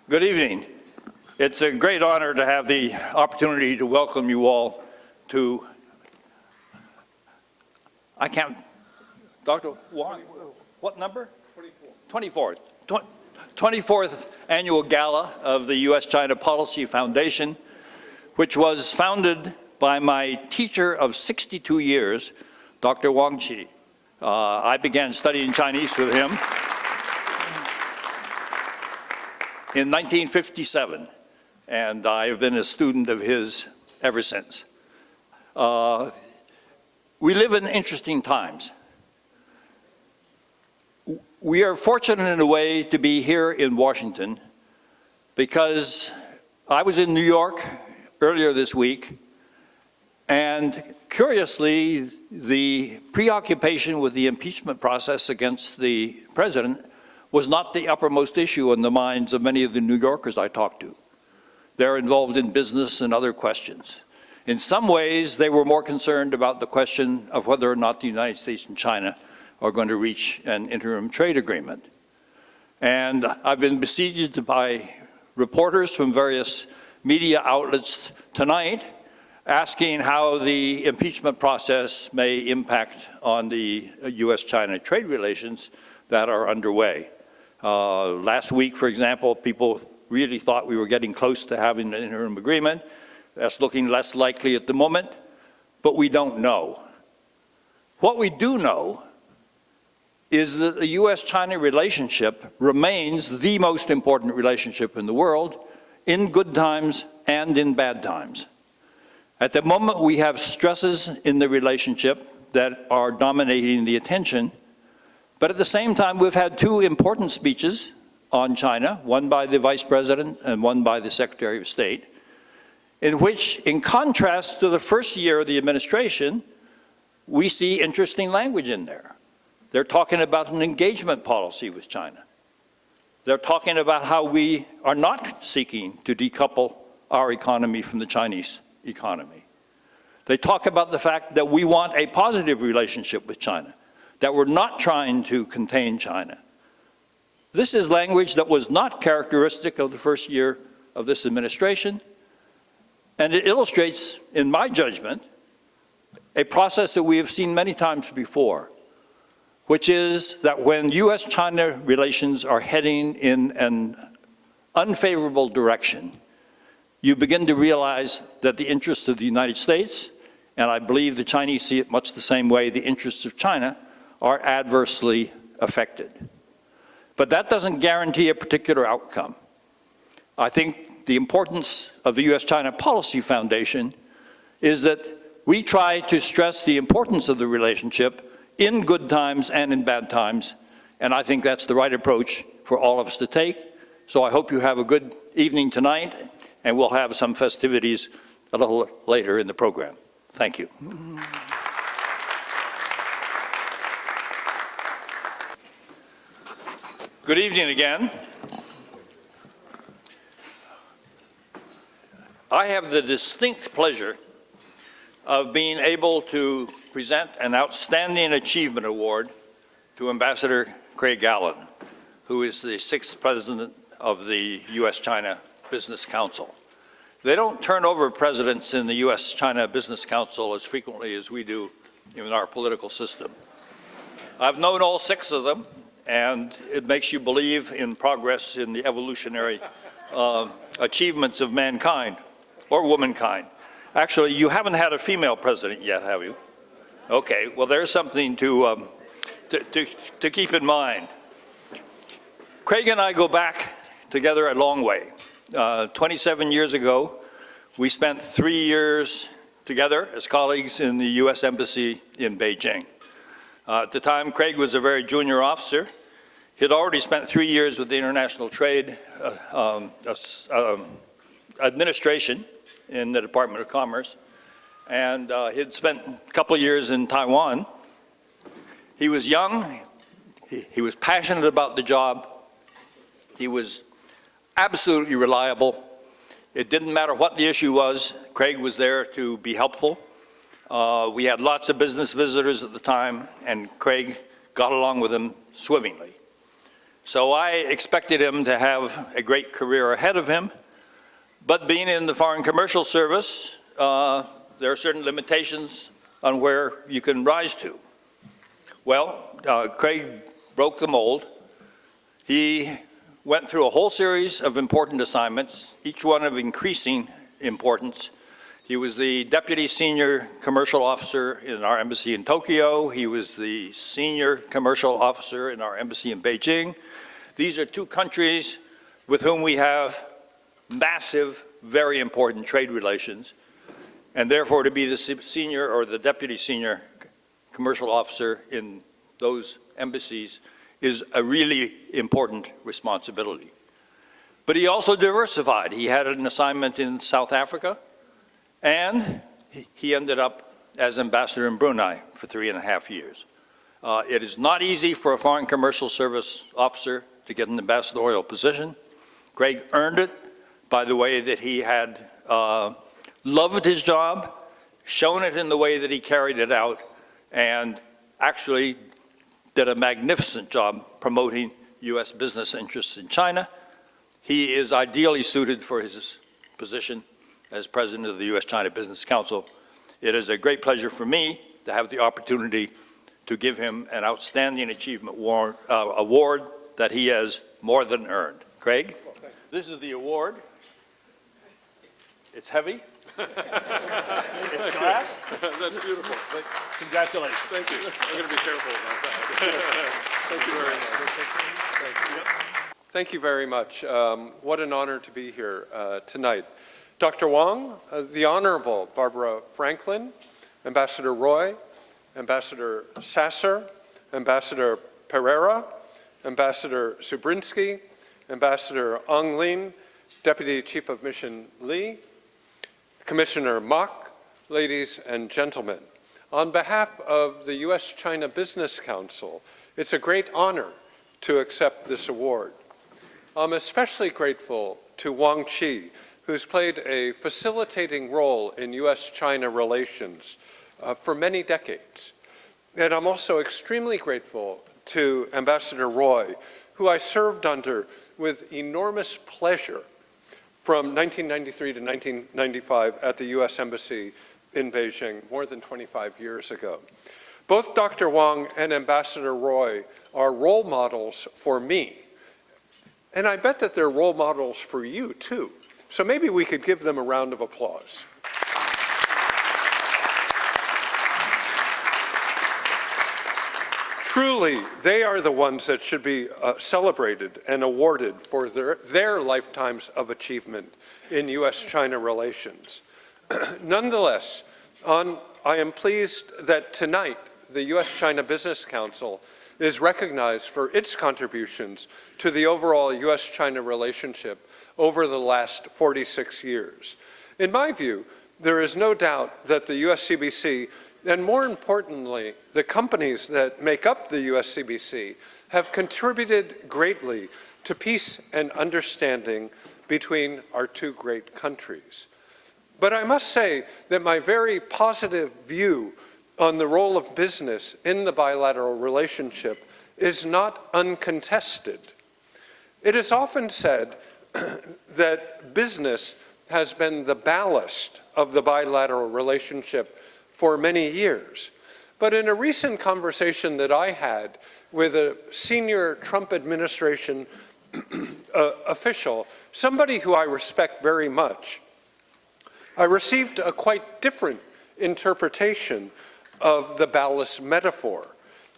Good evening. It's a great honor to have the opportunity to welcome you all to, Dr. Wang, what number? 24. 24th Annual Gala of the U.S. China Policy Foundation, which was founded by my teacher of 62 years, Dr. Wang. I began studying Chinese with him in 1957, and I've been a student of his ever since. We live in interesting times. We are fortunate in a way to be here in Washington because I was in New York earlier this week, and curiously, the preoccupation with the impeachment process against the president was not the uppermost issue in the minds of many of the New Yorkers I talked to. They're involved in business and other questions. In some ways, they were more concerned about the question of whether or not the United States and China are going to reach an interim trade agreement. And I've been besieged by reporters from various media outlets tonight asking how the impeachment process may impact on the U.S.-China trade relations that are underway. Last week, for example, people really thought we were getting close to having an interim agreement. That's looking less likely at the moment, but we don't know. What we do know is that the U.S.-China relationship remains the most important relationship in the world, in good times and in bad times. At the moment, we have stresses in the relationship that are dominating the attention, but at the same time, we've had two important speeches on China, one by the Vice President and one by the Secretary of State, in which, in contrast to the first year of the administration, we see interesting language in there. They're talking about an engagement policy with China. They're talking about how we are not seeking to decouple our economy from the Chinese economy. They talk about the fact that we want a positive relationship with China, that we're not trying to contain China. This is language that was not characteristic of the first year of this administration, and it illustrates, in my judgment, a process that we have seen many times before, which is that when U.S.-China relations are heading in an unfavorable direction, you begin to realize that the interests of the United States, and I believe the Chinese see it much the same way, the interests of China, are adversely affected. But that doesn't guarantee a particular outcome. I think the importance of the U.S. China Policy Foundation is that we try to stress the importance of the relationship in good times and in bad times, and I think that's the right approach for all of us to take. So I hope you have a good evening tonight, and we'll have some festivities a little later in the program. Thank you. Good evening again. I have the distinct pleasure of being able to present an Outstanding Achievement Award to Ambassador Craig Allen, who is the 6th President of the U.S. China Business Council. They don't turn over presidents in the U.S. China Business Council as frequently as we do in our political system. I've known all 6 of them, and it makes you believe in progress in the evolutionary achievements of mankind, or womankind. Actually, you haven't had a female president yet, have you? Okay, well, there's something to keep in mind. Craig and I go back together a long way. 27 years ago, we spent 3 years together as colleagues in the U.S. Embassy in Beijing. At the time, Craig was a very junior officer. He'd already spent 3 years with the International Trade Administration in the Department of Commerce, and he'd spent a couple of years in Taiwan. He was young, he was passionate about the job, he was absolutely reliable. It didn't matter what the issue was, Craig was there to be helpful. We had lots of business visitors at the time, and Craig got along with them swimmingly. So I expected him to have a great career ahead of him. But being in the Foreign Commercial Service, there are certain limitations on where you can rise to. Well, Craig broke the mold. He went through a whole series of important assignments, each one of increasing importance. He was the Deputy Senior Commercial Officer in our embassy in Tokyo. He was the Senior Commercial Officer in our embassy in Beijing. These are two countries with whom we have massive, very important trade relations. And therefore, to be the Senior or the Deputy Senior Commercial Officer in those embassies is a really important responsibility. But he also diversified. He had an assignment in South Africa, and he ended up as ambassador in Brunei for 3.5 years. It is not easy for a Foreign Commercial Service officer to get an ambassadorial position. Craig earned it by the way that he had loved his job, shown it in the way that he carried it out, and actually did a magnificent job promoting U.S. business interests in China. He is ideally suited for his position as president of the U.S. China Business Council. It is a great pleasure for me to have the opportunity to give him an Outstanding Achievement award that he has more than earned. Craig, this is the award. It's heavy. It's glass. That's beautiful. Congratulations. Thank you. I'm going to be careful about that. Thank you very much. Thank you very much. What an honor to be here tonight. Dr. Wang, the Honorable Barbara Franklin, Ambassador Roy, Ambassador Sasser, Ambassador Pereira, Ambassador Subrinsky, Ambassador Ong Lin, Deputy Chief of Mission Li, Commissioner Mock, ladies and gentlemen. On behalf of the U.S. China Business Council, it's a great honor to accept this award. I'm especially grateful to Wang Qi, who's played a facilitating role in U.S. China relations for many decades. And I'm also extremely grateful to Ambassador Roy, who I served under with enormous pleasure from 1993 to 1995 at the U.S. Embassy in Beijing, more than 25 years ago. Both Dr. Wang and Ambassador Roy are role models for me. And I bet that they're role models for you, too. So maybe we could give them a round of applause. Truly, they are the ones that should be celebrated and awarded for their lifetimes of achievement in U.S.-China relations. Nonetheless, I am pleased that tonight the U.S.-China Business Council is recognized for its contributions to the overall U.S.-China relationship over the last 46 years. In my view, there is no doubt that the USCBC, and more importantly, the companies that make up the USCBC, have contributed greatly to peace and understanding between our two great countries. But I must say that my very positive view on the role of business in the bilateral relationship is not uncontested. It is often said that business has been the ballast of the bilateral relationship for many years. But in a recent conversation that I had with a senior Trump administration official, somebody who I respect very much, I received a quite different interpretation of the ballast metaphor,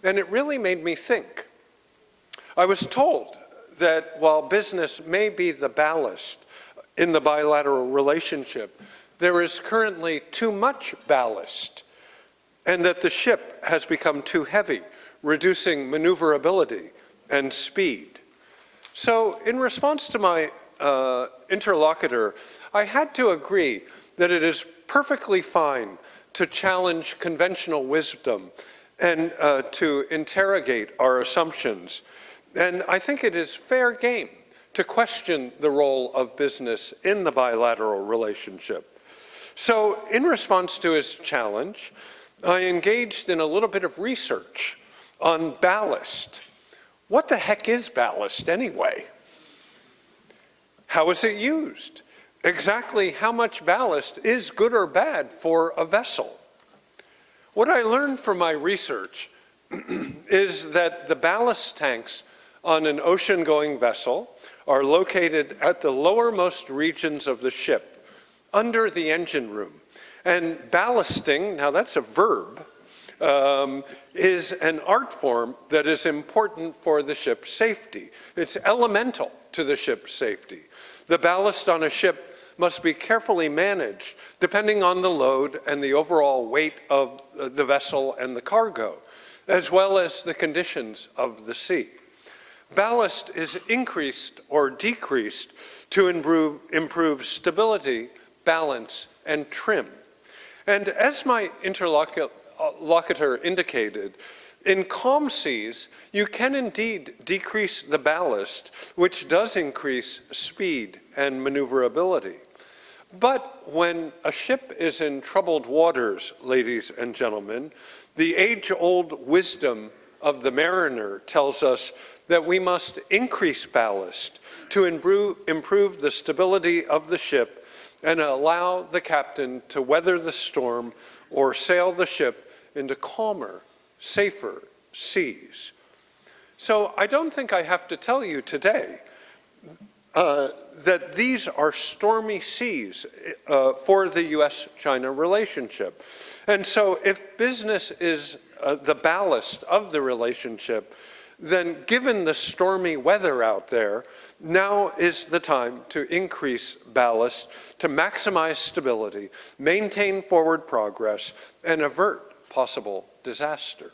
and it really made me think. I was told that while business may be the ballast in the bilateral relationship, there is currently too much ballast, and that the ship has become too heavy, reducing maneuverability and speed. So in response to my interlocutor, I had to agree that it is perfectly fine to challenge conventional wisdom and to interrogate our assumptions. And I think it is fair game to question the role of business in the bilateral relationship. So in response to his challenge, I engaged in a little bit of research on ballast. What the heck is ballast anyway? How is it used? Exactly how much ballast is good or bad for a vessel? What I learned from my research is that the ballast tanks on an ocean-going vessel are located at the lowermost regions of the ship, under the engine room. And ballasting, now that's a verb, is an art form that is important for the ship's safety. It's elemental to the ship's safety. The ballast on a ship must be carefully managed depending on the load and the overall weight of the vessel and the cargo, as well as the conditions of the sea. Ballast is increased or decreased to improve stability, balance, and trim. And as my interlocutor indicated, in calm seas, you can indeed decrease the ballast, which does increase speed and maneuverability. But when a ship is in troubled waters, ladies and gentlemen, the age-old wisdom of the mariner tells us that we must increase ballast to improve the stability of the ship and allow the captain to weather the storm or sail the ship into calmer, safer seas. So I don't think I have to tell you today that these are stormy seas for the U.S.-China relationship. And so if business is the ballast of the relationship, then given the stormy weather out there, now is the time to increase ballast to maximize stability, maintain forward progress, and avert possible disaster.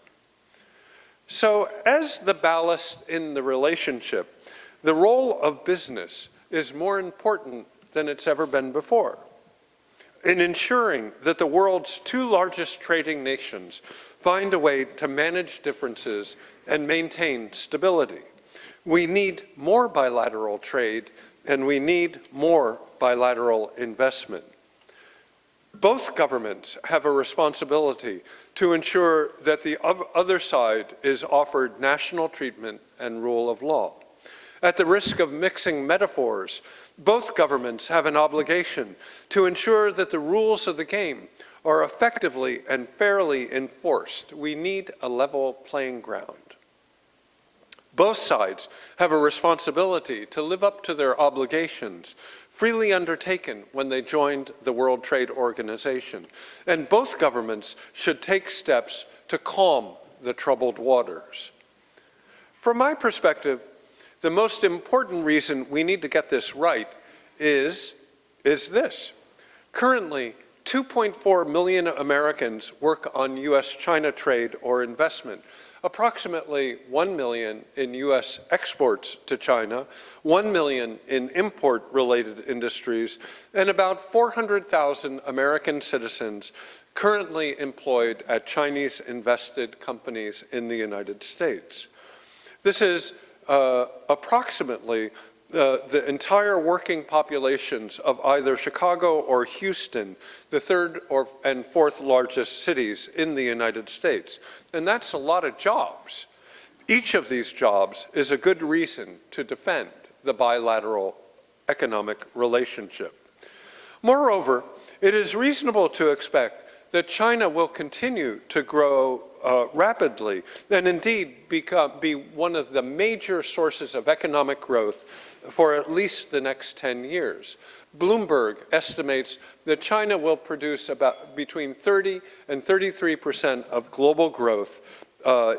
So as the ballast in the relationship, the role of business is more important than it's ever been before in ensuring that the world's two largest trading nations find a way to manage differences and maintain stability. We need more bilateral trade, and we need more bilateral investment. Both governments have a responsibility to ensure that the other side is offered national treatment and rule of law. At the risk of mixing metaphors, both governments have an obligation to ensure that the rules of the game are effectively and fairly enforced. We need a level playing ground. Both sides have a responsibility to live up to their obligations freely undertaken when they joined the World Trade Organization. And both governments should take steps to calm the troubled waters. From my perspective, the most important reason we need to get this right is this. Currently, 2.4 million Americans work on U.S.-China trade or investment, approximately 1 million in U.S. exports to China, 1 million in import-related industries, and about 400,000 American citizens currently employed at Chinese-invested companies in the United States. This is approximately the entire working populations of either Chicago or Houston, the third and fourth largest cities in the United States. And that's a lot of jobs. Each of these jobs is a good reason to defend the bilateral economic relationship. Moreover, it is reasonable to expect that China will continue to grow rapidly and indeed be one of the major sources of economic growth for at least the next 10 years. Bloomberg estimates that China will produce about between 30 and 33% of global growth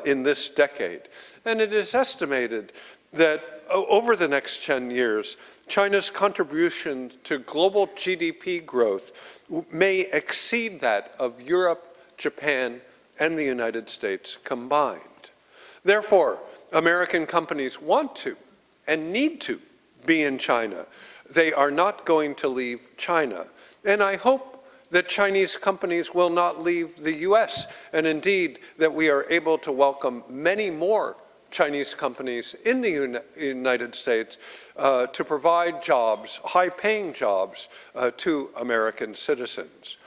in this decade. And it is estimated that over the next 10 years, China's contribution to global GDP growth may exceed that of Europe, Japan, and the United States combined. Therefore, American companies want to and need to be in China. They are not going to leave China. And I hope that Chinese companies will not leave the US, and indeed that we are able to welcome many more Chinese companies in the United States to provide jobs, high-paying jobs, to American citizens.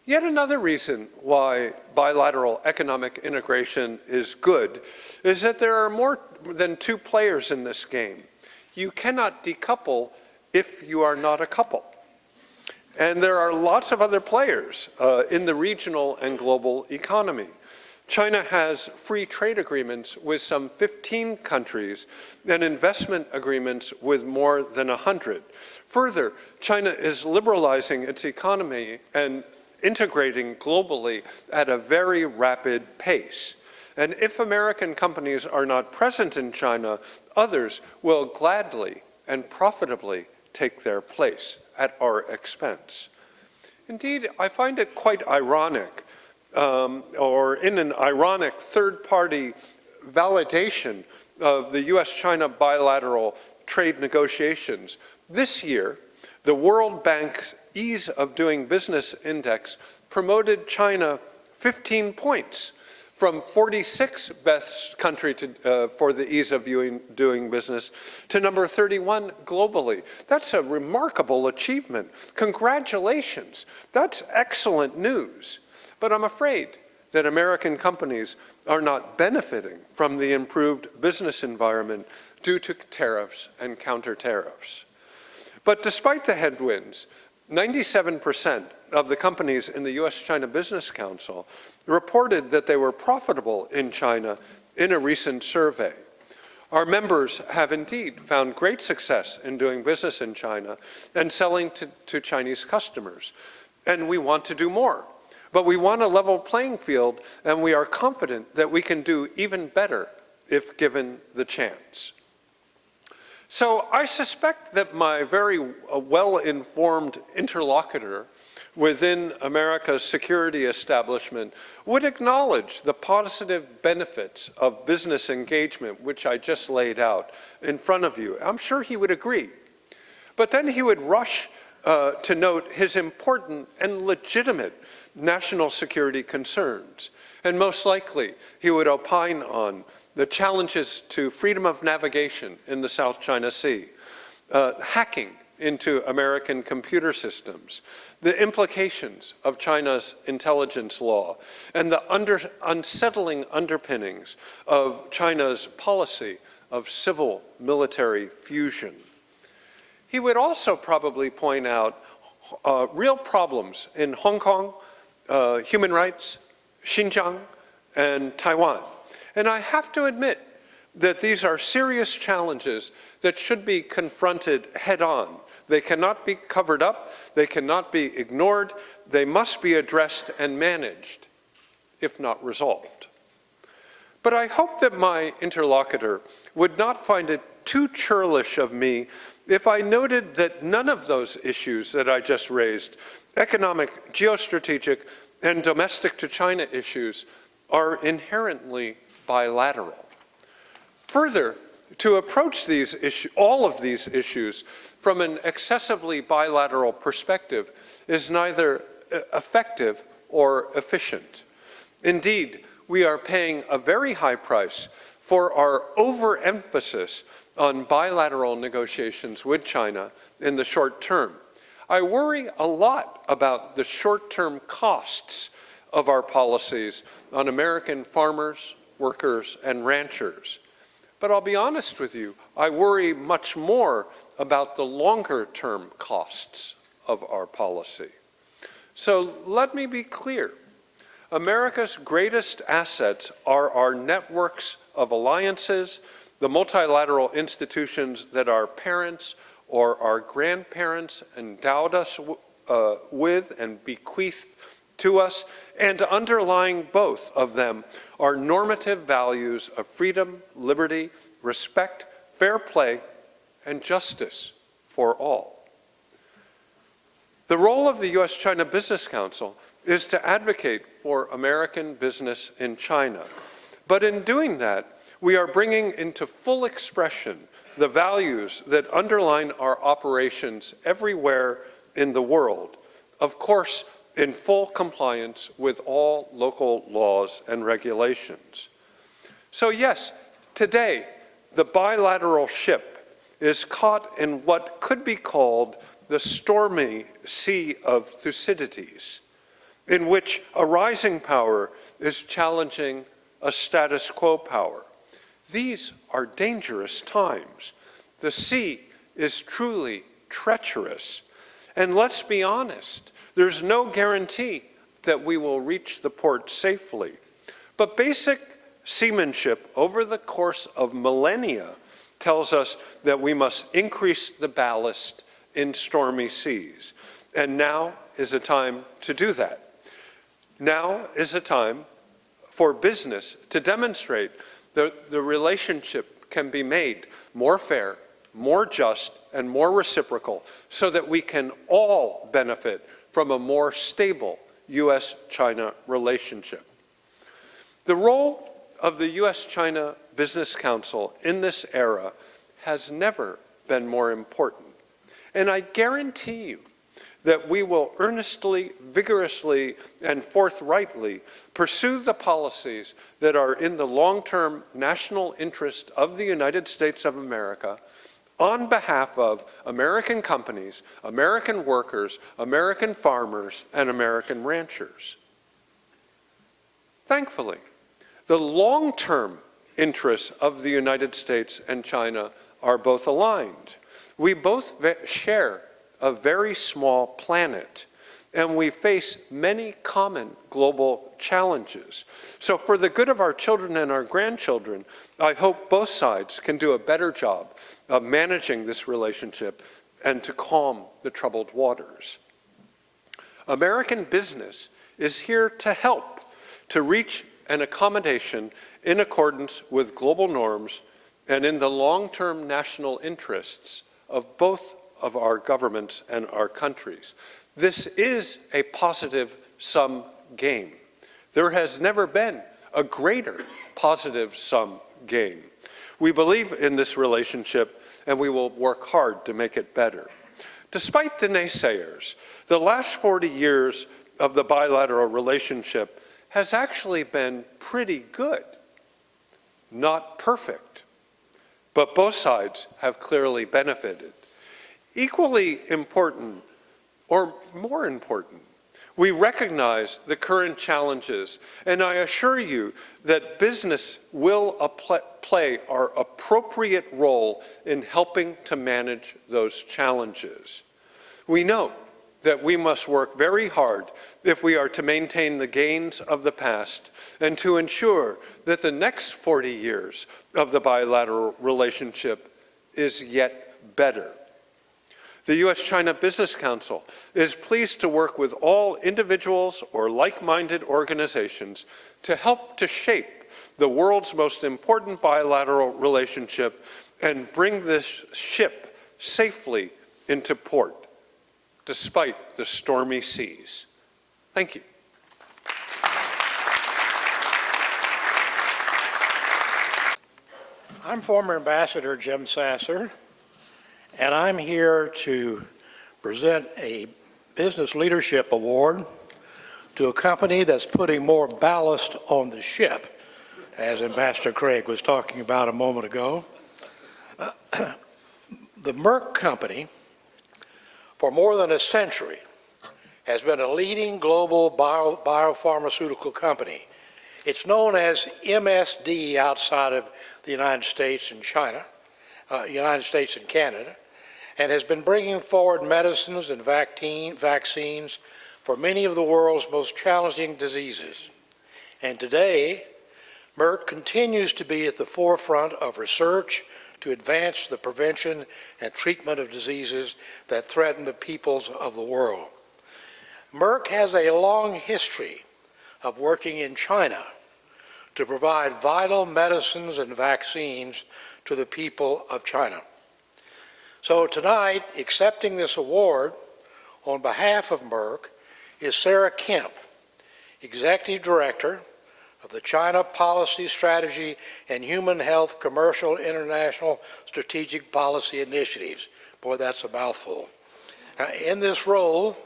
Yet another reason why bilateral economic integration is good is that there are more than two players in this game. You cannot decouple if you are not a couple. And there are lots of other players in the regional and global economy. China has free trade agreements with some 15 countries and investment agreements with more than 100. Further, China is liberalizing its economy and integrating globally at a very rapid pace. And if American companies are not present in China, others will gladly and profitably take their place at our expense. Indeed, I find it quite ironic, or in an ironic third-party validation of the U.S. China bilateral trade negotiations. This year, the World Bank's Ease of Doing Business Index promoted China 15 points, from 46th best country for the ease of doing business to number 31 globally. That's a remarkable achievement. Congratulations. That's excellent news. But I'm afraid that American companies are not benefiting from the improved business environment due to tariffs and counter-tariffs. But despite the headwinds, 97% of the companies in the U.S. China Business Council reported that they were profitable in China in a recent survey. Our members have indeed found great success in doing business in China and selling to Chinese customers. And we want to do more. But we want a level playing field, and we are confident that we can do even better if given the chance. So I suspect that my very well-informed interlocutor within America's security establishment would acknowledge the positive benefits of business engagement, which I just laid out in front of you. I'm sure he would agree. But then he would rush to note his important and legitimate national security concerns. And most likely, he would opine on the challenges to freedom of navigation in the South China Sea, hacking into American computer systems, the implications of China's intelligence law, and the unsettling underpinnings of China's policy of civil-military fusion. He would also probably point out real problems in Hong Kong, human rights, Xinjiang, and Taiwan. And I have to admit that these are serious challenges that should be confronted head-on. They cannot be covered up, they cannot be ignored, they must be addressed and managed, if not resolved. But I hope that my interlocutor would not find it too churlish of me if I noted that none of those issues that I just raised, economic, geostrategic, and domestic to China issues, are inherently bilateral. Further, to approach all of these issues from an excessively bilateral perspective is neither effective or efficient. Indeed, we are paying a very high price for our overemphasis on bilateral negotiations with China in the short term. I worry a lot about the short-term costs of our policies on American farmers, workers, and ranchers. But I'll be honest with you, I worry much more about the longer-term costs of our policy. So let me be clear. America's greatest assets are our networks of alliances, the multilateral institutions that our parents or our grandparents endowed us with and bequeathed to us, and underlying both of them are normative values of freedom, liberty, respect, fair play, and justice for all. The role of the U.S. China Business Council is to advocate for American business in China. But in doing that, we are bringing into full expression the values that underline our operations everywhere in the world. Of course, in full compliance with all local laws and regulations. So yes, today, the bilateral ship is caught in what could be called the stormy sea of Thucydides, in which a rising power is challenging a status quo power. These are dangerous times. The sea is truly treacherous. And let's be honest, there's no guarantee that we will reach the port safely. But basic seamanship over the course of millennia tells us that we must increase the ballast in stormy seas. And now is a time to do that. Now is a time for business to demonstrate that the relationship can be made more fair, more just, and more reciprocal so that we can all benefit from a more stable U.S.-China relationship. The role of the U.S. China Business Council in this era has never been more important. And I guarantee you that we will earnestly, vigorously, and forthrightly pursue the policies that are in the long-term national interest of the United States of America on behalf of American companies, American workers, American farmers, and American ranchers. Thankfully, the long-term interests of the United States and China are both aligned. We both share a very small planet, and we face many common global challenges. So for the good of our children and our grandchildren, I hope both sides can do a better job of managing this relationship and to calm the troubled waters. American business is here to help to reach an accommodation in accordance with global norms and in the long-term national interests of both of our governments and our countries. This is a positive-sum game. There has never been a greater positive-sum game. We believe in this relationship, and we will work hard to make it better. Despite the naysayers, the last 40 years of the bilateral relationship has actually been pretty good. Not perfect, but both sides have clearly benefited. Equally important, or more important, we recognize the current challenges, and I assure you that business will play our appropriate role in helping to manage those challenges. We know that we must work very hard if we are to maintain the gains of the past and to ensure that the next 40 years of the bilateral relationship is yet better. The U.S. China Business Council is pleased to work with all individuals or like-minded organizations to help to shape the world's most important bilateral relationship and bring this ship safely into port, despite the stormy seas. Thank you. I'm former Ambassador Jim Sasser, and I'm here to present a Business Leadership Award to a company that's putting more ballast on the ship, as Ambassador Craig was talking about a moment ago. The Merck Company, for more than a century, has been a leading global biopharmaceutical company. It's known as MSD outside of the United States and China, United States and Canada, and has been bringing forward medicines and vaccines for many of the world's most challenging diseases. And today, Merck continues to be at the forefront of research to advance the prevention and treatment of diseases that threaten the peoples of the world. Merck has a long history of working in China to provide vital medicines and vaccines to the people of China. So tonight, accepting this award on behalf of Merck is Sarah Kemp, Executive Director of the China Policy Strategy and Human Health Commercial International Strategic Policy Initiatives. Boy, that's a mouthful. In this role,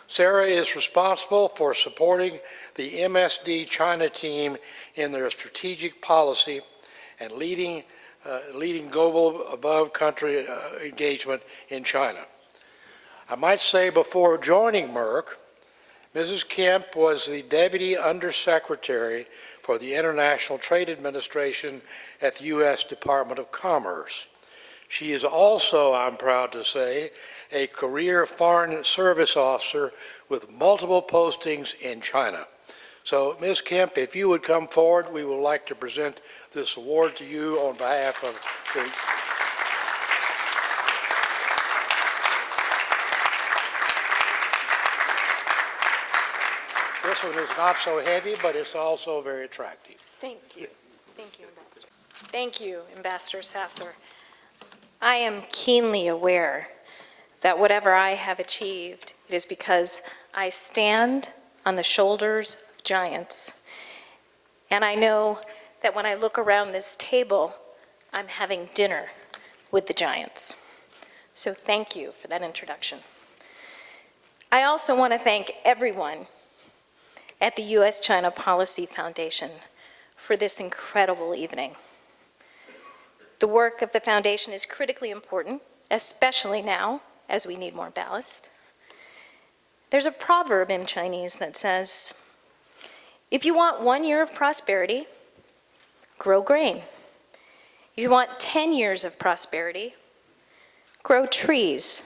Sarah is responsible for supporting the MSD China team in their strategic policy and leading global above-country engagement in China. I might say before joining Merck, Mrs. Kemp was the Deputy Undersecretary for the International Trade Administration at the U.S. Department of Commerce. She is also, I'm proud to say, a career Foreign Service officer with multiple postings in China. So, Ms. Kemp, if you would come forward, we would like to present this award to you on behalf of the... This one is not so heavy, but it's also very attractive. Thank you. Thank you, Ambassador. Thank you, Ambassador Sasser. I am keenly aware that whatever I have achieved, it is because I stand on the shoulders of giants. And I know that when I look around this table, I'm having dinner with the giants. So thank you for that introduction. I also want to thank everyone at the U.S. China Policy Foundation for this incredible evening. The work of the foundation is critically important, especially now as we need more ballast. There's a proverb in Chinese that says, if you want 1 year of prosperity, grow grain. If you want 10 years of prosperity, grow trees.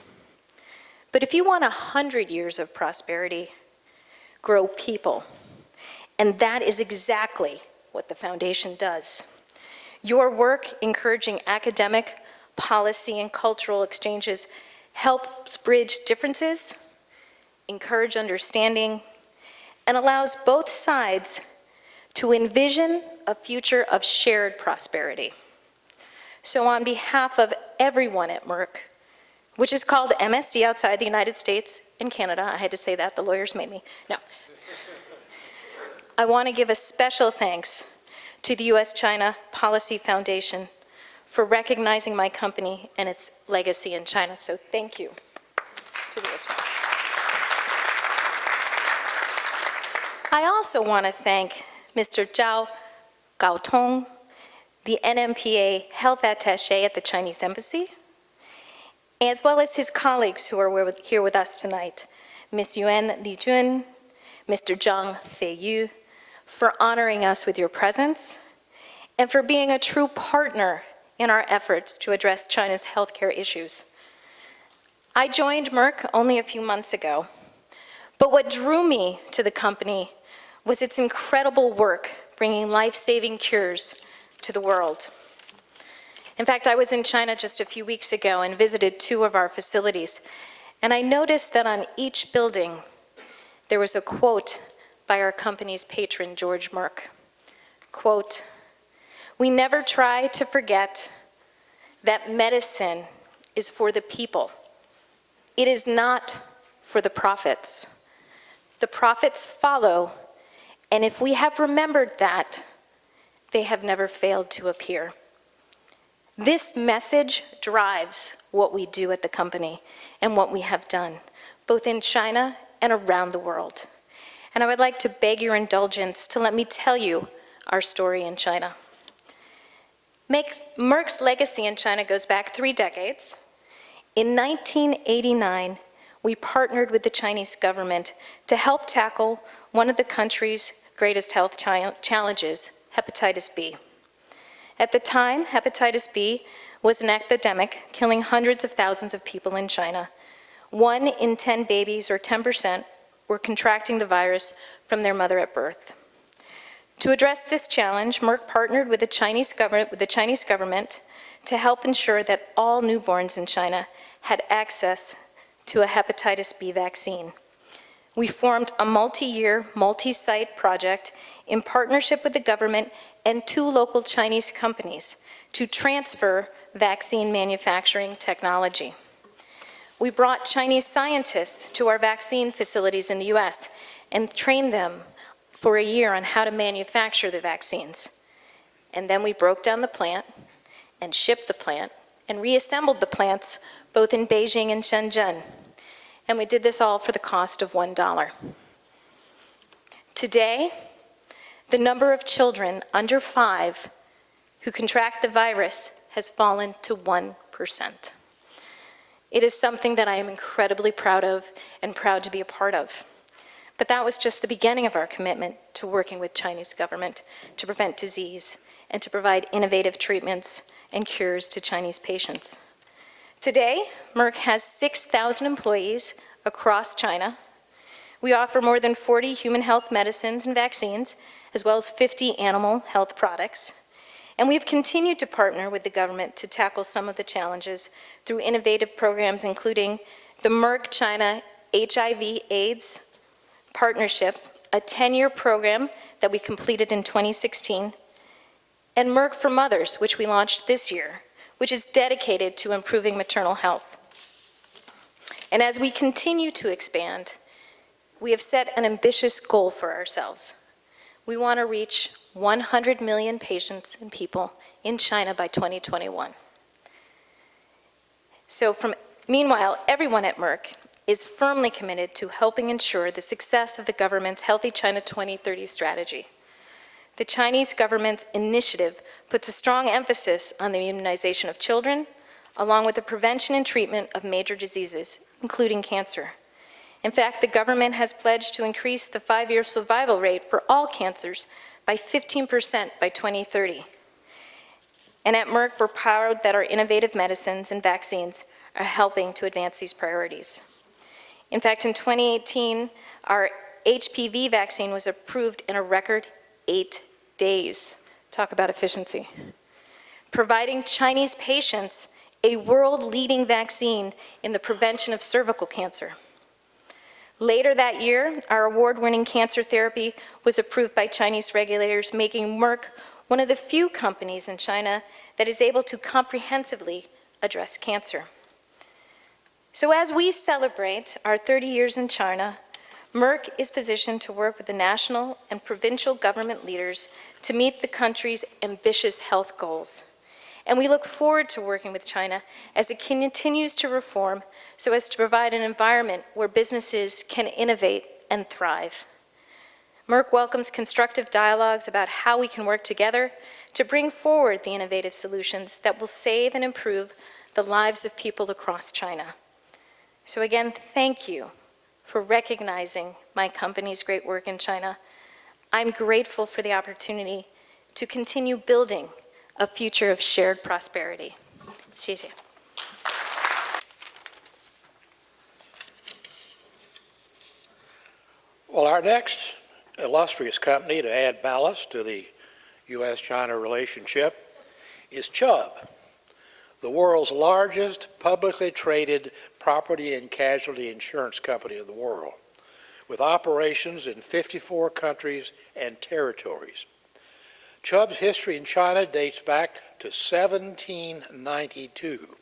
But if you want 100 years of prosperity, grow people. And that is exactly what the foundation does. Your work encouraging academic, policy, and cultural exchanges helps bridge differences, encourage understanding, and allows both sides to envision a future of shared prosperity. So on behalf of everyone at Merck, which is called MSD outside the United States and Canada, I had to say that, the lawyers made me, no. I want to give a special thanks to the U.S. China Policy Foundation for recognizing my company and its legacy in China. So thank you to the U.S. China. I also want to thank Mr. Zhao Gaotong, the NMPA Health Attaché at the Chinese Embassy, as well as his colleagues who are here with us tonight, Ms. Yuan Lijun, Mr. Zhang Feiyu, for honoring us with your presence, and for being a true partner in our efforts to address China's healthcare issues. I joined Merck only a few months ago, but what drew me to the company was its incredible work bringing life-saving cures to the world. In fact, I was in China just a few weeks ago and visited 2 of our facilities, and I noticed that on each building there was a quote by our company's patron, George Merck. Quote, "We never try to forget that medicine is for the people. It is not for the profits. The profits follow, and if we have remembered that, they have never failed to appear." This message drives what we do at the company and what we have done, both in China and around the world. And I would like to beg your indulgence to let me tell you our story in China. Merck's legacy in China goes back 3 decades. In 1989, we partnered with the Chinese government to help tackle one of the country's greatest health challenges, hepatitis B. At the time, hepatitis B was an epidemic killing hundreds of thousands of people in China. 1 in 10 babies, or 10%, were contracting the virus from their mother at birth. To address this challenge, Merck partnered with the Chinese government to help ensure that all newborns in China had access to a hepatitis B vaccine. We formed a multi-year, multi-site project in partnership with the government and 2 local Chinese companies to transfer vaccine manufacturing technology. We brought Chinese scientists to our vaccine facilities in the US and trained them for a year on how to manufacture the vaccines. And then we broke down the plant and shipped the plant and reassembled the plants both in Beijing and Shenzhen. And we did this all for the cost of $1. Today, the number of children under 5 who contract the virus has fallen to 1%. It is something that I am incredibly proud of and proud to be a part of. But that was just the beginning of our commitment to working with Chinese government to prevent disease and to provide innovative treatments and cures to Chinese patients. Today, Merck has 6,000 employees across China. We offer more than 40 human health medicines and vaccines, as well as 50 animal health products. And we've continued to partner with the government to tackle some of the challenges through innovative programs, including the Merck-China HIV/AIDS partnership, a 10-year program that we completed in 2016, and Merck for Mothers, which we launched this year, which is dedicated to improving maternal health. And as we continue to expand, we have set an ambitious goal for ourselves. We want to reach 100 million patients and people in China by 2021. Meanwhile, everyone at Merck is firmly committed to helping ensure the success of the government's Healthy China 2030 strategy. The Chinese government's initiative puts a strong emphasis on the immunization of children, along with the prevention and treatment of major diseases, including cancer. In fact, the government has pledged to increase the 5-year survival rate for all cancers by 15% by 2030. And at Merck, we're proud that our innovative medicines and vaccines are helping to advance these priorities. In fact, in 2018, our HPV vaccine was approved in a record 8 days. Talk about efficiency. Providing Chinese patients a world-leading vaccine in the prevention of cervical cancer. Later that year, our award-winning cancer therapy was approved by Chinese regulators, making Merck one of the few companies in China that is able to comprehensively address cancer. So as we celebrate our 30 years in China, Merck is positioned to work with the national and provincial government leaders to meet the country's ambitious health goals. And we look forward to working with China as it continues to reform so as to provide an environment where businesses can innovate and thrive. Merck welcomes constructive dialogues about how we can work together to bring forward the innovative solutions that will save and improve the lives of people across China. So again, thank you for recognizing my company's great work in China. I'm grateful for the opportunity to continue building a future of shared prosperity. 谢谢. Well, our next illustrious company to add ballast to the U.S. China relationship is Chubb, the world's largest publicly traded property and casualty insurance company in the world, with operations in 54 countries and territories. Chubb's history in China dates back to 1792,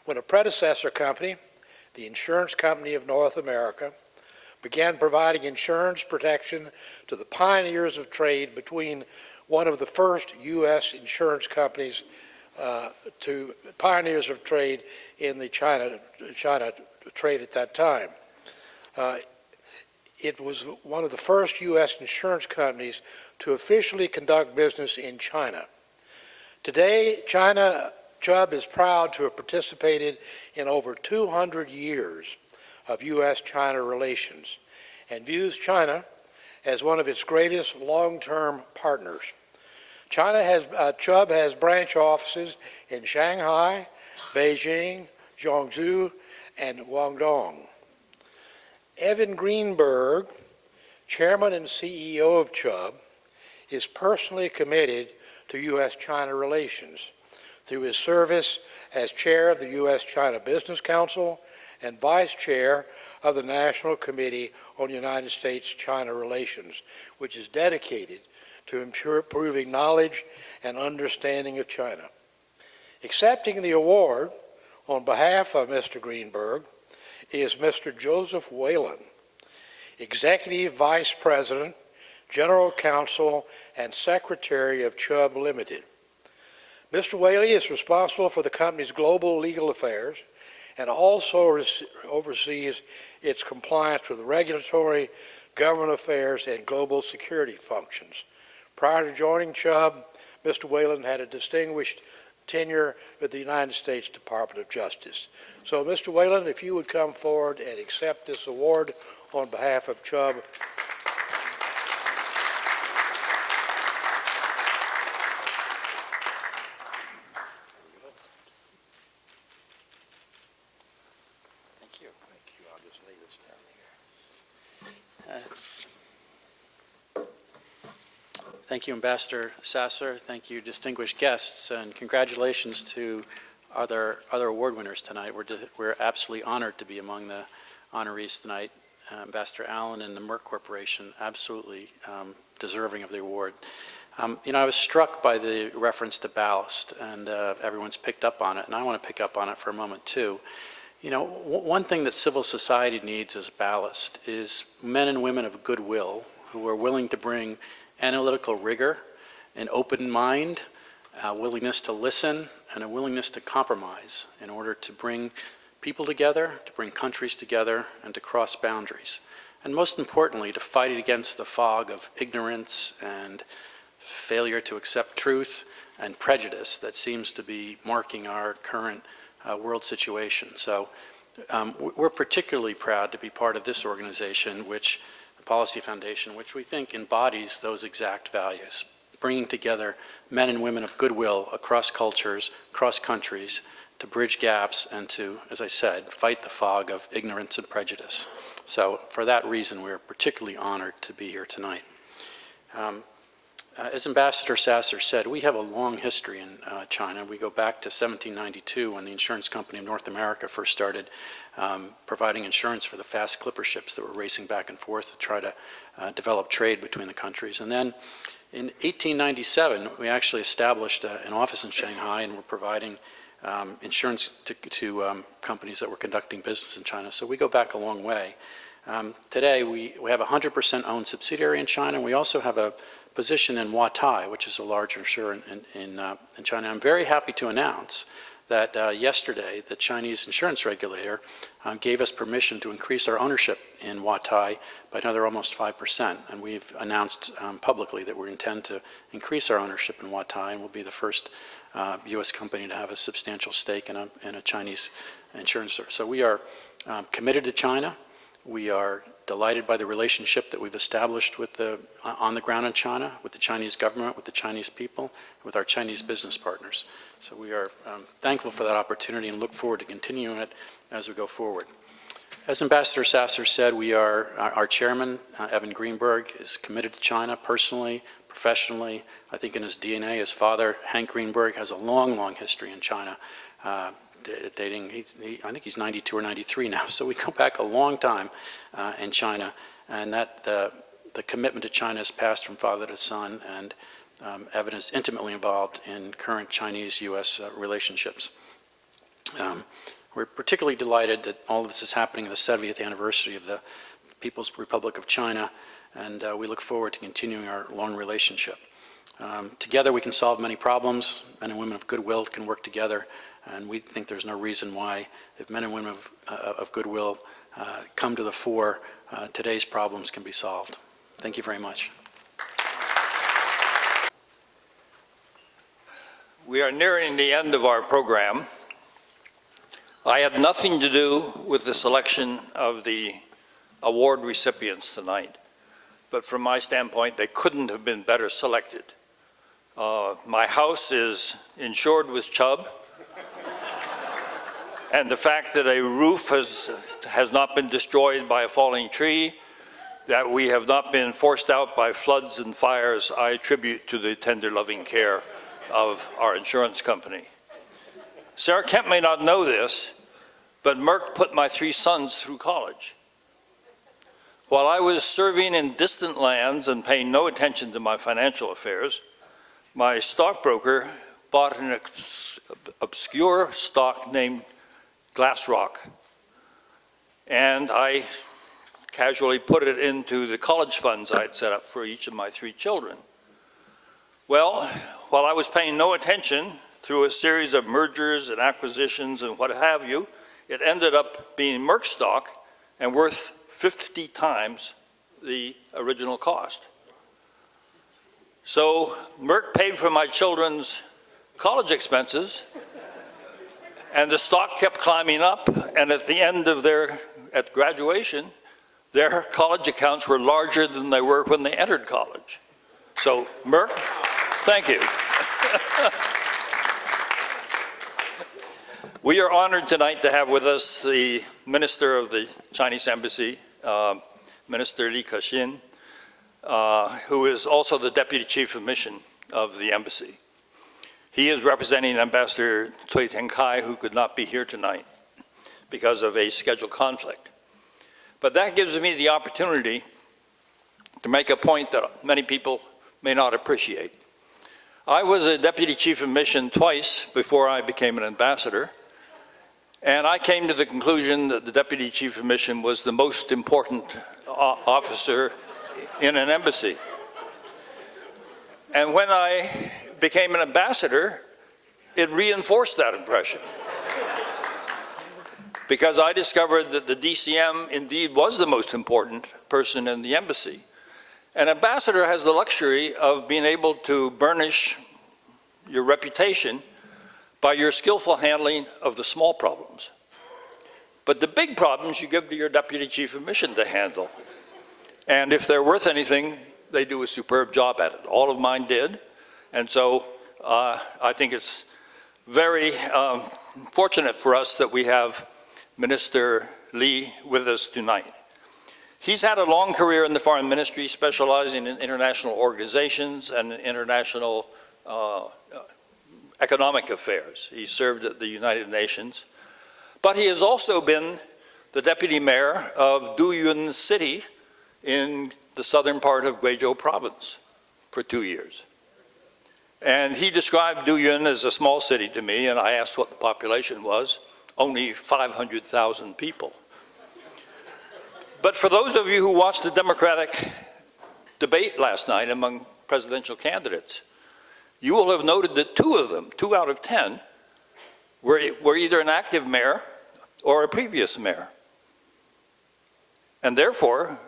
when a predecessor company, the Insurance Company of North America, began providing insurance protection to the pioneers of trade between one of the first U.S. insurance companies to pioneers of trade in the China trade at that time. It was one of the first U.S. insurance companies to officially conduct business in China. Today, Chubb is proud to have participated in over 200 years of U.S.-China relations and views China as one of its greatest long-term partners. Chubb has branch offices in Shanghai, Beijing, Zhengzhou, and Guangdong. Evan Greenberg, chairman and CEO of Chubb, is personally committed to U.S.-China relations through his service as chair of the U.S. China Business Council and vice chair of the National Committee on United States-China Relations, which is dedicated to improving knowledge and understanding of China. Accepting the award on behalf of Mr. Greenberg is Mr. Joseph Wayland, Executive Vice President, General Counsel, and Secretary of Chubb Limited. Mr. Whaley is responsible for the company's global legal affairs and also oversees its compliance with regulatory, government affairs, and global security functions. Prior to joining Chubb, Mr. Wayland had a distinguished tenure with the United States Department of Justice. So, Mr. Wayland, if you would come forward and accept this award on behalf of Chubb. I'll just lay this down here. Thank you, Ambassador Sasser. Thank you, distinguished guests, and congratulations to other award winners tonight. We're absolutely honored to be among the honorees tonight. Ambassador Allen and the Merck Corporation, absolutely deserving of the award. You know, I was struck by the reference to ballast, and everyone's picked up on it, and I want to pick up on it for a moment too. You know, one thing that civil society needs as ballast is men and women of goodwill who are willing to bring analytical rigor, an open mind, a willingness to listen, and a willingness to compromise in order to bring people together, to bring countries together, and to cross boundaries. And most importantly, to fight against the fog of ignorance and failure to accept truth and prejudice that seems to be marking our current world situation. So we're particularly proud to be part of this organization, which the Policy Foundation, which we think embodies those exact values, bringing together men and women of goodwill across cultures, across countries, to bridge gaps and to, as I said, fight the fog of ignorance and prejudice. So for that reason, we're particularly honored to be here tonight. As Ambassador Sasser said, we have a long history in China. We go back to 1792 when the Insurance Company of North America first started providing insurance for the fast clipper ships that were racing back and forth to try to develop trade between the countries. And then in 1897, we actually established an office in Shanghai and were providing insurance to companies that were conducting business in China. So we go back a long way. Today, we have a 100% owned subsidiary in China, and we also have a position in Huatai, which is a large insurer in China. I'm very happy to announce that yesterday, the Chinese insurance regulator gave us permission to increase our ownership in Huatai by another almost 5%. And we've announced publicly that we intend to increase our ownership in Huatai, and we'll be the first U.S. company to have a substantial stake in a Chinese insurance. So we are committed to China. We are delighted by the relationship that we've established with on the ground in China, with the Chinese government, with the Chinese people, with our Chinese business partners. So we are thankful for that opportunity and look forward to continuing it as we go forward. As Ambassador Sasser said, our chairman, Evan Greenberg, is committed to China personally, professionally. I think in his DNA, his father, Hank Greenberg, has a long, long history in China. Dating, I think he's 92 or 93 now, so we go back a long time in China, and that the commitment to China has passed from father to son, and Evan is intimately involved in current Chinese-U.S. relationships. We're particularly delighted that all of this is happening in the 70th anniversary of the People's Republic of China, and we look forward to continuing our long relationship. Together we can solve many problems. Men and women of goodwill can work together, and we think there's no reason why, if men and women of goodwill come to the fore, today's problems can be solved. Thank you very much. We are nearing the end of our program. I had nothing to do with the selection of the award recipients tonight, but from my standpoint, they couldn't have been better selected. My house is insured with Chubb, and the fact that a roof has not been destroyed by a falling tree, that we have not been forced out by floods and fires, I attribute to the tender, loving care of our insurance company. Sarah Kemp may not know this, but Merck put my 3 sons through college. While I was serving in distant lands and paying no attention to my financial affairs, my stockbroker bought an obscure stock named GlassRock, and I casually put it into the college funds I had set up for each of my 3 children. Well, while I was paying no attention through a series of mergers and acquisitions and what have you, it ended up being Merck stock and worth 50 times the original cost. So Merck paid for my children's college expenses, and the stock kept climbing up, and at the end of at graduation, their college accounts were larger than they were when they entered college. So Merck, thank you. We are honored tonight to have with us the Minister of the Chinese Embassy, Minister Li Kexin, who is also the Deputy Chief of Mission of the Embassy. He is representing Ambassador Cui Tiankai, who could not be here tonight because of a scheduled conflict. But that gives me the opportunity to make a point that many people may not appreciate. I was a Deputy Chief of Mission twice before I became an ambassador, and I came to the conclusion that the Deputy Chief of Mission was the most important officer in an embassy. And when I became an ambassador, it reinforced that impression. Because I discovered that the DCM indeed was the most important person in the embassy. An ambassador has the luxury of being able to burnish your reputation by your skillful handling of the small problems. But the big problems you give to your Deputy Chief of Mission to handle. And if they're worth anything, they do a superb job at it. All of mine did. And so I think it's very fortunate for us that we have Minister Li with us tonight. He's had a long career in the foreign ministry, specializing in international organizations and international economic affairs. He served at the United Nations. But he has also been the deputy mayor of Duyun City in the southern part of Guizhou province for 2 years. And he described Duyun as a small city to me, and I asked what the population was. Only 500,000 people. But for those of you who watched the Democratic debate last night among presidential candidates, you will have noted that 2 of them, 2 out of 10, were either an active mayor or a previous mayor. And therefore,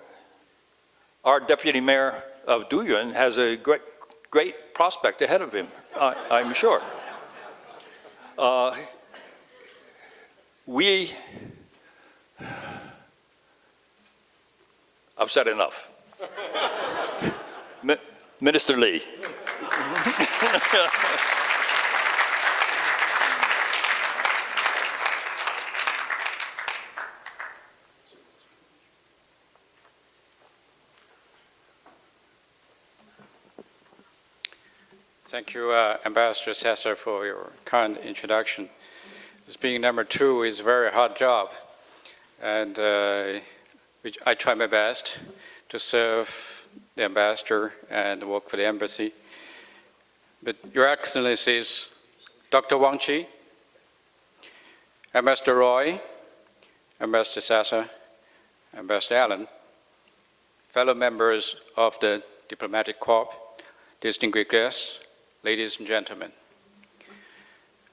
our deputy mayor of Duyun has a great prospect ahead of him, I'm sure. I've said enough. Minister Li. Thank you, Ambassador Sasser, for your kind introduction. This being number 2 is a very hard job, and I try my best to serve the ambassador and work for the embassy. But Your Excellencies, Dr. Wang, Ambassador Roy, Ambassador Sasser, Ambassador Allen, fellow members of the diplomatic corps, distinguished guests, ladies and gentlemen.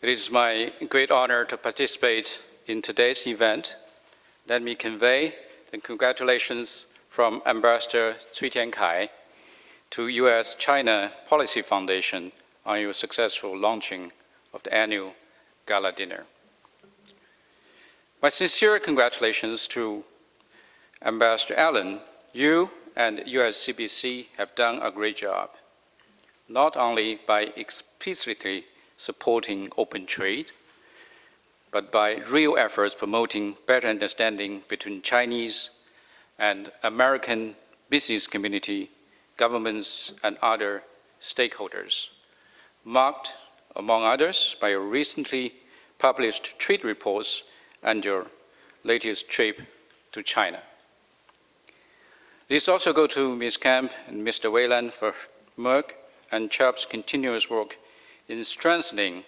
It is my great honor to participate in today's event. Let me convey the congratulations from Ambassador Cui Tiankai to U.S. China Policy Foundation on your successful launching of the annual Gala dinner. My sincere congratulations to Ambassador Allen. You and USCBC have done a great job, not only by explicitly supporting open trade, but by real efforts promoting better understanding between Chinese and American business community, governments, and other stakeholders, marked, among others, by your recently published trade reports and your latest trip to China. This also goes to Ms. Kemp and Mr. Wayland for Merck and Chubb's continuous work in strengthening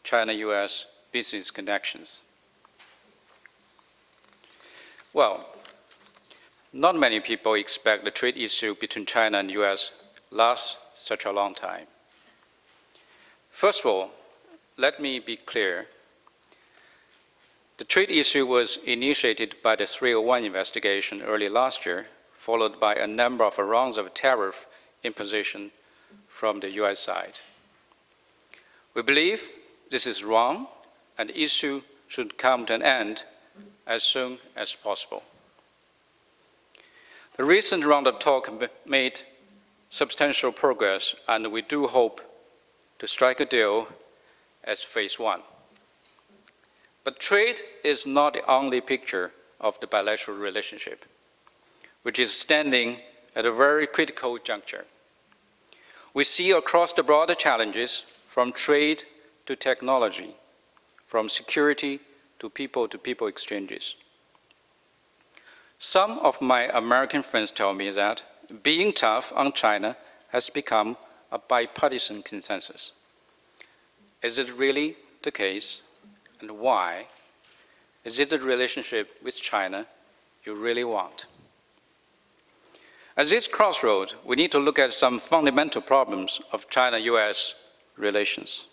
China-US business connections. Well, not many people expect the trade issue between China and US lasts such a long time. First of all, let me be clear. The trade issue was initiated by the 301 investigation early last year, followed by a number of rounds of tariff imposition from the US side. We believe this is wrong, and the issue should come to an end as soon as possible. The recent round of talk made substantial progress, and we do hope to strike a deal as phase 1. But trade is not the only picture of the bilateral relationship, which is standing at a very critical juncture. We see across the broader challenges, from trade to technology, from security to people exchanges. Some of my American friends tell me that being tough on China has become a bipartisan consensus. Is it really the case, and why? Is it the relationship with China you really want? At this crossroad, we need to look at some fundamental problems of China-US relations.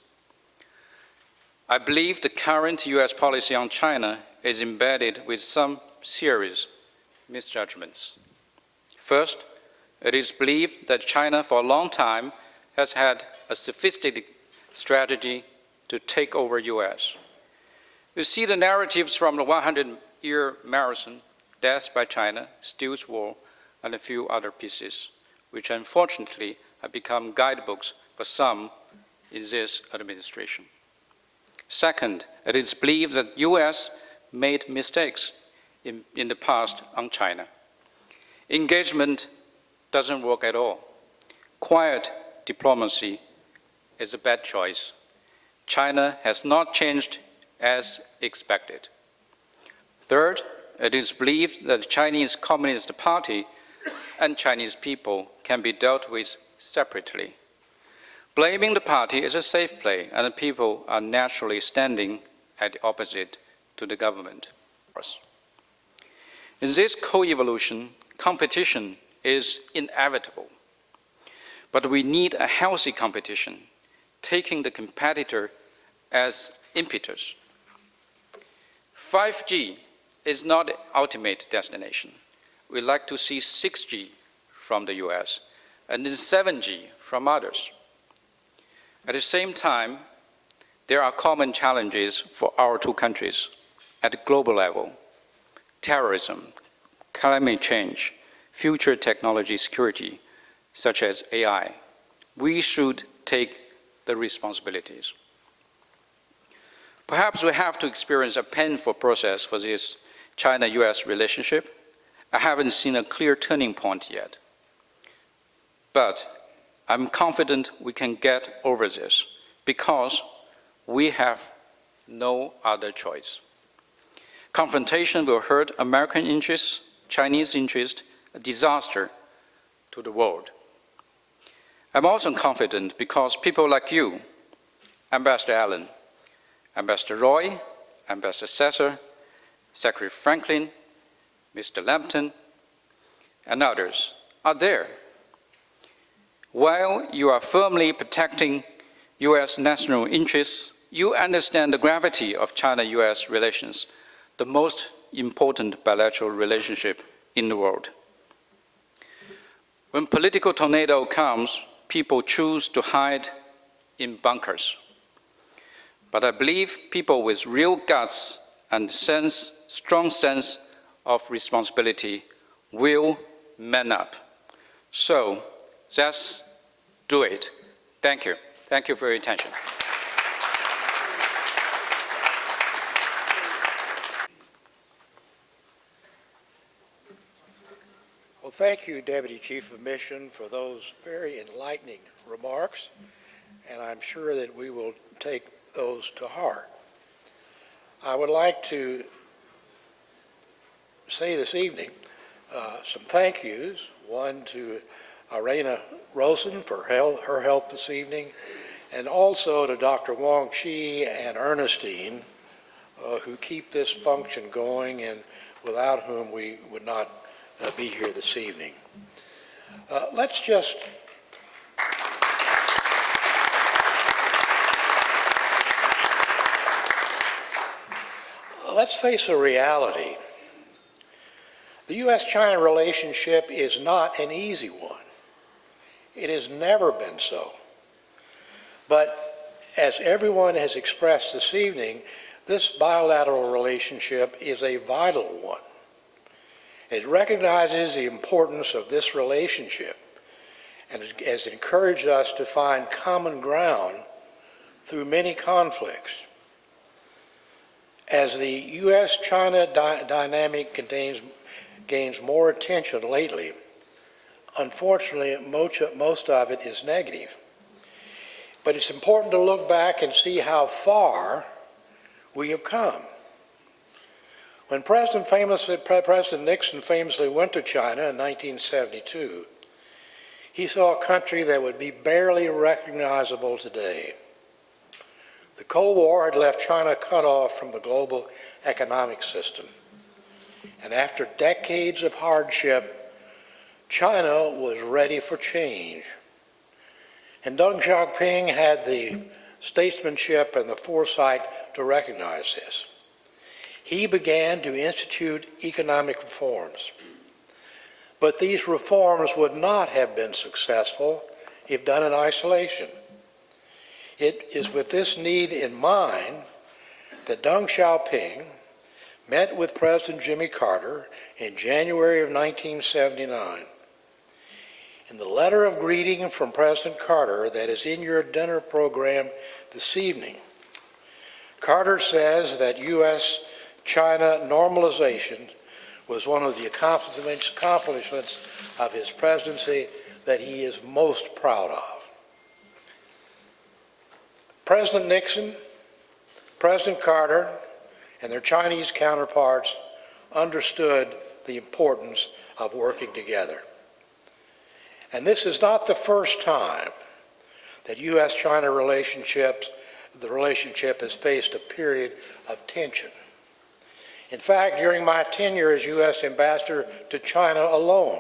I believe the current US policy on China is embedded with some serious misjudgments. First, it is believed that China for a long time has had a sophisticated strategy to take over US. You see the narratives from the 100-year marathon, Death by China, Steele's War, and a few other pieces, which unfortunately have become guidebooks for some in this administration. Second, it is believed that US made mistakes in the past on China. Engagement doesn't work at all. Quiet diplomacy is a bad choice. China has not changed as expected. Third, it is believed that the Chinese Communist Party and Chinese people can be dealt with separately. Blaming the party is a safe play, and the people are naturally standing at the opposite to the government. In this co-evolution, competition is inevitable. But we need a healthy competition, taking the competitor as impetus. 5G is not the ultimate destination. We'd like to see 6G from the US and then 7G from others. At the same time, there are common challenges for our two countries at the global level: terrorism, climate change, future technology security, such as AI. We should take the responsibilities. Perhaps we have to experience a painful process for this China-US relationship. I haven't seen a clear turning point yet. But I'm confident we can get over this because we have no other choice. Confrontation will hurt American interests, Chinese interests, a disaster to the world. I'm also confident because people like you, Ambassador Allen, Ambassador Roy, Ambassador Sasser, Secretary Franklin, Mr. Lampton, and others are there. While you are firmly protecting US national interests, you understand the gravity of China-US relations, the most important bilateral relationship in the world. When political tornado comes, people choose to hide in bunkers. But I believe people with real guts and strong sense of responsibility will man up. So let's do it. Thank you. Thank you for your attention. Well, thank you, Deputy Chief of Mission, for those very enlightening remarks, and I'm sure that we will take those to heart. I would like to say this evening some thank yous, one to Irena Rosen for her help this evening, and also to Dr. Wang and Ernestine, who keep this function going and without whom we would not be here this evening. Let's face a reality. The U.S.-China relationship is not an easy one. It has never been so. But as everyone has expressed this evening, this bilateral relationship is a vital one. It recognizes the importance of this relationship and has encouraged us to find common ground through many conflicts. As the U.S. China dynamic gains more attention lately, unfortunately, most of it is negative. But it's important to look back and see how far we have come. When President Nixon famously went to China in 1972, he saw a country that would be barely recognizable today. The Cold War had left China cut off from the global economic system. And after decades of hardship, China was ready for change. And Deng Xiaoping had the statesmanship and the foresight to recognize this. He began to institute economic reforms. But these reforms would not have been successful if done in isolation. It is with this need in mind that Deng Xiaoping met with President Jimmy Carter in January of 1979. In the letter of greeting from President Carter that is in your dinner program this evening, Carter says that U.S. China normalization was one of the accomplishments of his presidency that he is most proud of. President Nixon, President Carter, and their Chinese counterparts understood the importance of working together. And this is not the first time that U.S.-China relationship has faced a period of tension. In fact, during my tenure as U.S. ambassador to China alone,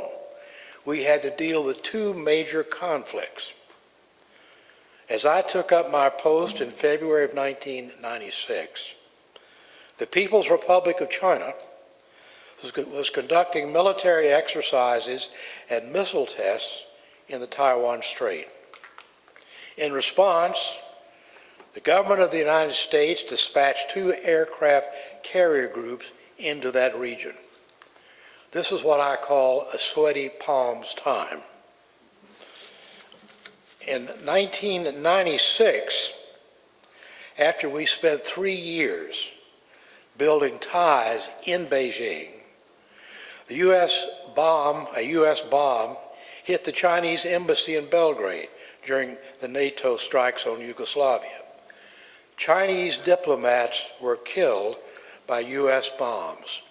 we had to deal with two major conflicts. As I took up my post in February of 1996, the People's Republic of China was conducting military exercises and missile tests in the Taiwan Strait. In response, the government of the United States dispatched 2 aircraft carrier groups into that region. This is what I call a sweaty palms time. In 1996, after we spent 3 years building ties in Beijing, a U.S. bomb hit the Chinese embassy in Belgrade during the NATO strikes on Yugoslavia. Chinese diplomats were killed by U.S. bombs.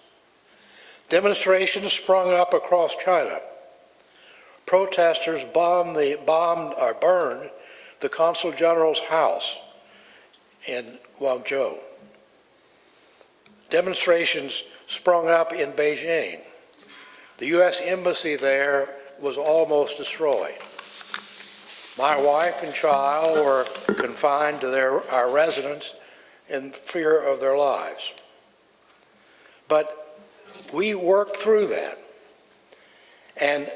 Demonstrations sprung up across China. Protesters burned the Consul General's house in Guangzhou. Demonstrations sprung up in Beijing. The U.S. embassy there was almost destroyed. My wife and child were confined to our residence in fear of their lives. But we worked through that. And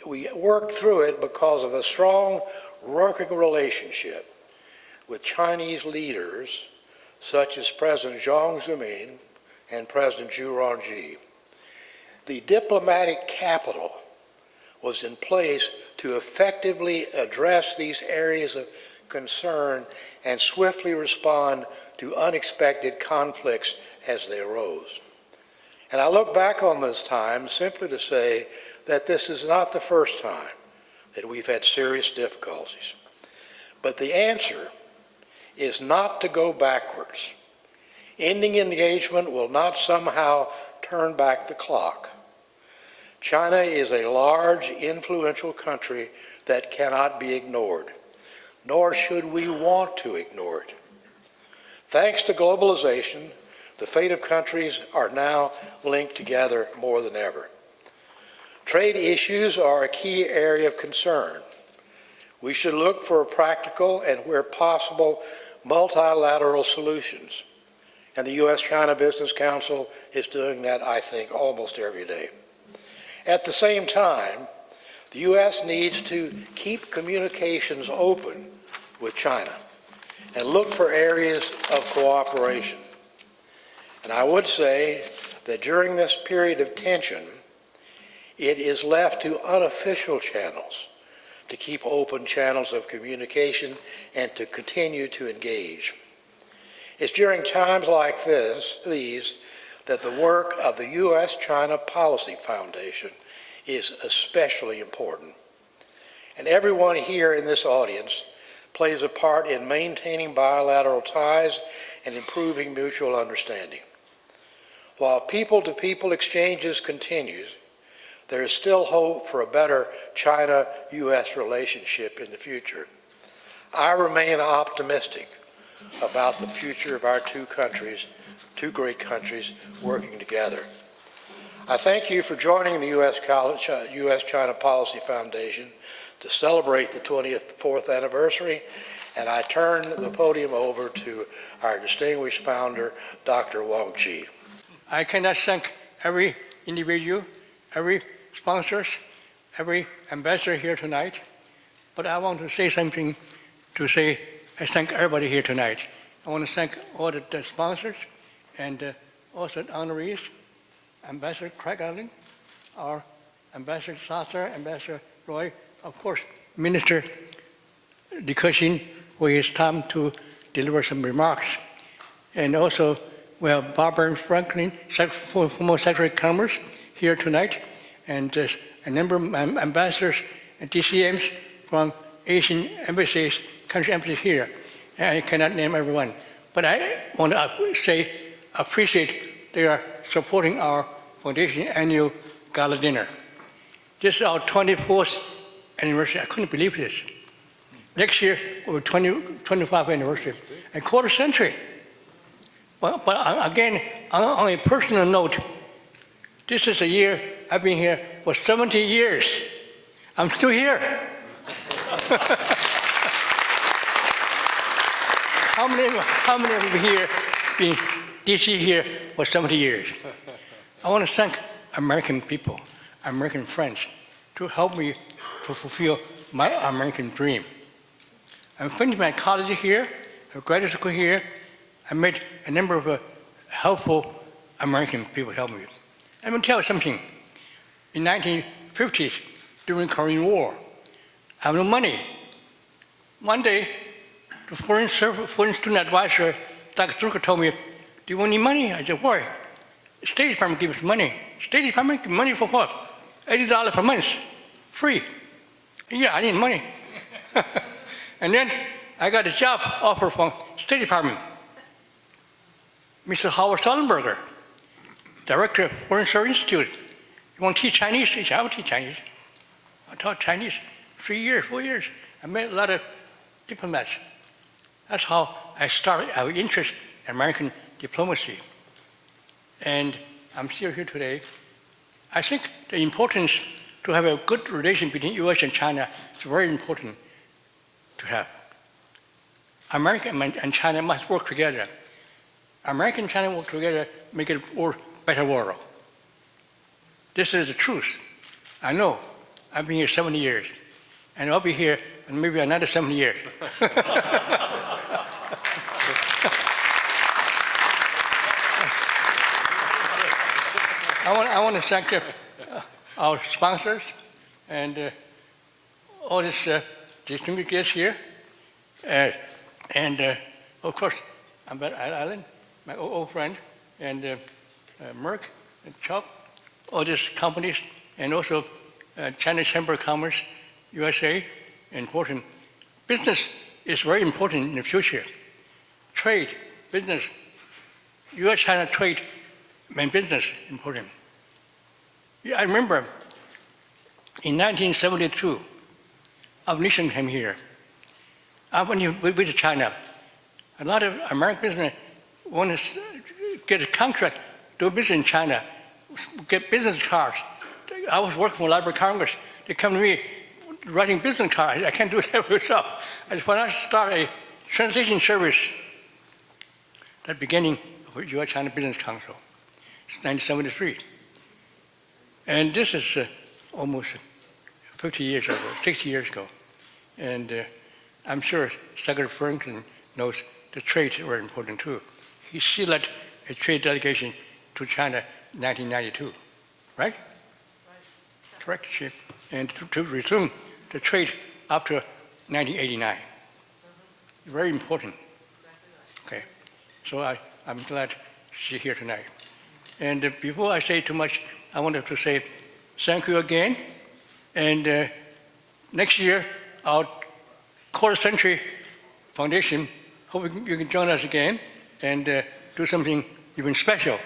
we worked through it because of a strong working relationship with Chinese leaders such as President Jiang Zemin and President Zhu Rongji. The diplomatic capital was in place to effectively address these areas of concern and swiftly respond to unexpected conflicts as they arose. And I look back on this time simply to say that this is not the first time that we've had serious difficulties. But the answer is not to go backwards. Ending engagement will not somehow turn back the clock. China is a large, influential country that cannot be ignored, nor should we want to ignore it. Thanks to globalization, the fate of countries are now linked together more than ever. Trade issues are a key area of concern. We should look for practical and, where possible, multilateral solutions. And the U.S. China Business Council is doing that, I think, almost every day. At the same time, the U.S. needs to keep communications open with China and look for areas of cooperation. And I would say that during this period of tension, it is left to unofficial channels to keep open channels of communication and to continue to engage. It's during times like these that the work of the U.S. China Policy Foundation is especially important. And everyone here in this audience plays a part in maintaining bilateral ties and improving mutual understanding. While people-to-people exchanges continues, there is still hope for a better China-U.S. relationship in the future. I remain optimistic about the future of our two great countries working together. I thank you for joining the U.S. China Policy Foundation to celebrate the 24th anniversary, and I turn the podium over to our distinguished founder, Dr. Wang. I cannot thank every individual, every sponsors, every ambassador here tonight, but I want to say something I thank everybody here tonight. I want to thank all the sponsors and also the honorees, Ambassador Craig Allen, our Ambassador Sasser, Ambassador Roy, of course, Minister Li Kexin for his time to deliver some remarks. And also, we have Barbara Franklin, former Secretary of Commerce, here tonight, and a number of ambassadors and DCMs from Asian embassies, country embassies here. And I cannot name everyone, but I want to say, appreciate they are supporting our foundation annual gala dinner. This is our 24th anniversary. I couldn't believe this. Next year, will be 25th anniversary, a quarter century. But again, on a personal note, this is a year I've been here for 70 years. I'm still here. How many of you here been DC here for 70 years? I want to thank American people, American friends, to help me to fulfill my American dream. I finished my college here, I graduate school here. I met a number of helpful American people help me. I'm going to tell you something. In 1950s, during Korean War, I have no money. One day, the foreign student advisor, Dr. Drucker, told me, "Do you want any money?" I said, "Why?" The State Department gives us money. State Department give money for what? $80 per month, free. Yeah, I need money. And then I got a job offer from State Department. Mr. Howard Sullenberger, Director of Foreign Service Institute. You want to teach Chinese? He said, I will teach Chinese. I taught Chinese 3 years, 4 years. I met a lot of diplomats. That's how I started our interest in American diplomacy. And I'm still here today. I think the importance to have a good relation between U.S. and China is very important to have. America and China must work together. America and China work together, make it a better world. This is the truth. I know. I've been here 70 years, and I'll be here in maybe another 70 years. I want to thank our sponsors and all these distinguished guests here, and of course, Ambassador Allen, my old friend, and Merck, and Chubb, all these companies, and also China Chamber of Commerce, USA, important. Business is very important in the future. Trade, business, U.S.-China trade and business important. Yeah, I remember in 1972, our nation came here. I went with China. A lot of American business want to get a contract, do business in China, get business cards. I was working for Library of Congress. They come to me writing business cards. I can't do that myself. I just want to start a translation service. The beginning of U.S. China Business Council. It's 1973. And this is almost 50 years ago, 60 years ago. And I'm sure Secretary Franklin knows the trade is very important too. She led a trade delegation to China in 1992, right? Correct. And to resume the trade after 1989. Very important. Okay. So I'm glad she's here tonight. And before I say too much, I wanted to say thank you again. And next year, our quarter century foundation, hope you can join us again and do something even special